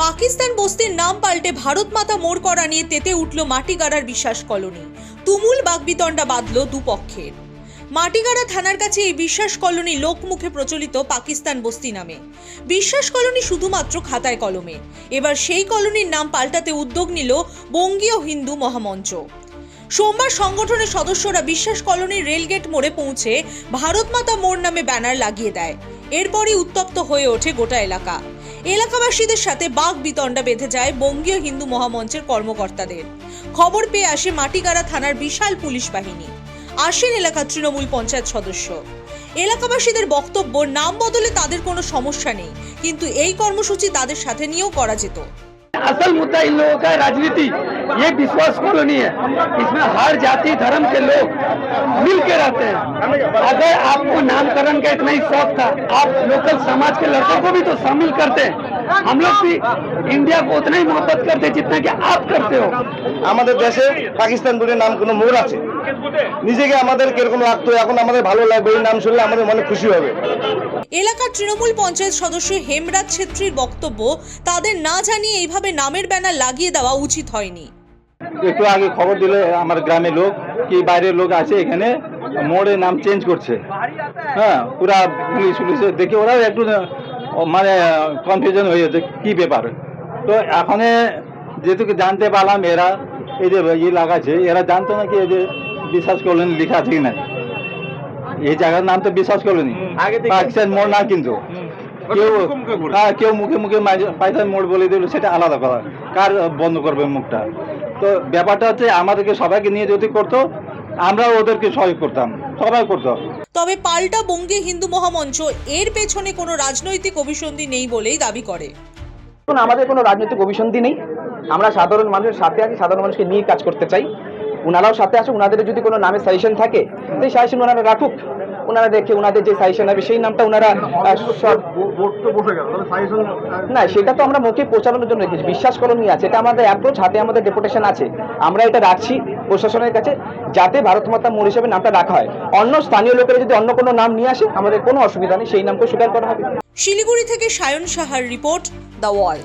পাকিস্তান বস্তির নাম পাল্টে ভারত মাতা মোড় করা নিয়ে তেতে উঠল মাটিগাড়ার বিশ্বাস কলোনি। তুমুল বাগবিতণ্ডা বাঁধল দুপক্ষের। মাটিগাড়া থানার কাছে এই বিশ্বাস কলোনি লোকমুখে প্রচলিত পাকিস্তান বস্তি নামে। বিশ্বাস কলোনি শুধুমাত্র খাতায় কলমে। এবার সেই কলোনির নাম পাল্টাতে উদ্যোগ নিল বঙ্গীয় হিন্দু মহামঞ্চ। সোমবার সংগঠনের সদস্যরা বিশ্বাস কলোনির রেলগেট মোড়ে পৌঁছে ভারত মাতা মোড় নামে ব্যানার লাগিয়ে দেয়। এরপরই উত্তপ্ত হয়ে ওঠে গোটা এলাকা। এলাকাবাসীদের সাথে বাগবিতণ্ডা বেঁধে যায় বঙ্গীয় হিন্দু মহামঞ্চের কর্মকর্তাদের। খবর পেয়ে আসে মাটিগাড়া থানার বিশাল পুলিশ বাহিনী। আসেন এলাকার তৃণমূল পঞ্চায়েত সদস্য। এলাকাবাসীদের বক্তব্য, নাম বদলে তাদের কোনো সমস্যা নেই, কিন্তু এই কর্মসূচি তাদের সাথে নিয়েও করা যেত। असल मुद्दा इन लोगों का राजनीति, ये विश्वास कॉलोनी है, इसमें हर जाति धर्म के लोग मिल के रहते हैं। अगर आपको नामकरण का इतना ही शौक था, आप लोकल समाज के लड़कों को भी तो शामिल करते हैं। हम लोग भी इंडिया को उतना ही मोहब्बत करते हैं जितना कि आप करते हो। আমাদের দেশে পাকিস্তান বলে নাম কোনো মোড় আছে, নিজেকে আমাদের কিরকম লাগতো, এখন আমাদের ভালো লাগবে। এই নাম শুনলে আমাদের মনে খুশি হবে। এলাকার তৃণমূল পঞ্চায়েত সদস্য হেমরাজ ছেত্রীর বক্তব্য, তাদের না জানিয়ে এইভাবে নামের ব্যানার লাগিয়ে দেওয়া উচিত হয়নি। একটু আগে খবর দিলে আমার গ্রামের লোক কি বাইরের লোক আছে এখানে মোড়ের নাম চেঞ্জ করছে। হ্যাঁ, পুরা পুলিশ দেখে ওরা একটু মানে কনফিউশন হয়ে যাচ্ছে কি ব্যাপার। তো এখন যেটুকু জানতে পারলাম, এরা এই যে ইয়ে লাগাচ্ছে, এরা জানতো না কি এই যে বিশ্বাস কলোনি লেখা আছে কি না। এই জায়গার নাম তো বিশ্বাস কলোনি, পাকিস্তান মোড় না। কিন্তু কেউ মুখে মুখে পাকিস্তান মোড় বলে দিল, সেটা আলাদা কথা। কার বন্ধ করবে মুখটা? তো ব্যাপারটা হচ্ছে আমাদেরকে সবাইকে নিয়ে যদি করতো, আমরা ওদেরকে সহায় করতাম, সবাই করতো। তবে পাল্টা বঙ্গীয় হিন্দু মহামঞ্চ এর পেছনে কোনো রাজনৈতিক অভিসন্ধি নেই বলেই দাবি করে। আমাদের কোনো রাজনৈতিক অভিসন্ধি নেই, আমরা সাধারণ মানুষের সাথে আছি, সাধারণ মানুষকে নিয়ে কাজ করতে চাই। ওনারাও সাথে আছে, ওনাদের যদি কোনো নামে সাজেশন থাকে সেই সাজেশন ওনারা রাখুক। ওনারা দেখে ওনাদের যে সাজেশন হবে সেই নামটা ওনারা না, সেটা তো আমরা মুখে পৌঁছানোর জন্য রেখেছি। বিশ্বাস কলোনি আছে, এটা আমাদের অ্যাপ্রোচ, হাতে আমাদের ডেপুটেশন আছে। আমরা এটা রাখছি প্রশাসনের কাছে, যাতে ভারত মাতা মোড় হিসেবে নামটা রাখা হয়। অন্য স্থানীয় লোকেরা যদি অন্য কোনো নাম নিয়ে আসে, আমাদের কোনো অসুবিধা নেই, সেই নামকে স্বীকার করা হবে। শিলিগুড়ি থেকে সায়ন সাহার রিপোর্ট, দ্য ওয়াল।